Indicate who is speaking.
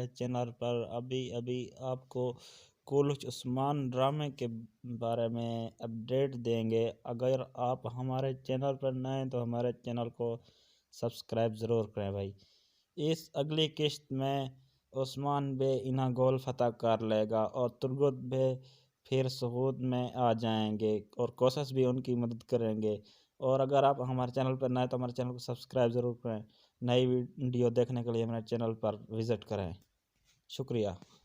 Speaker 1: हमारे चैनल पर अभी अभी आपको कुलुच उस्मान ड्रामे के बारे में अपडेट देंगे। अगर आप हमारे चैनल पर नए हैं तो हमारे चैनल को सब्सक्राइब ज़रूर करें भाई। इस अगली किस्त में उस्मान बे इन्हा गोल फतह कर लेगा और तुर्गुत बे फिर सहूद में आ जाएंगे और कोशिश भी उनकी मदद करेंगे। और अगर आप हमारे चैनल पर नए तो हमारे चैनल को सब्सक्राइब ज़रूर करें। नई वीडियो देखने के लिए हमारे चैनल पर विज़िट करें। शुक्रिया।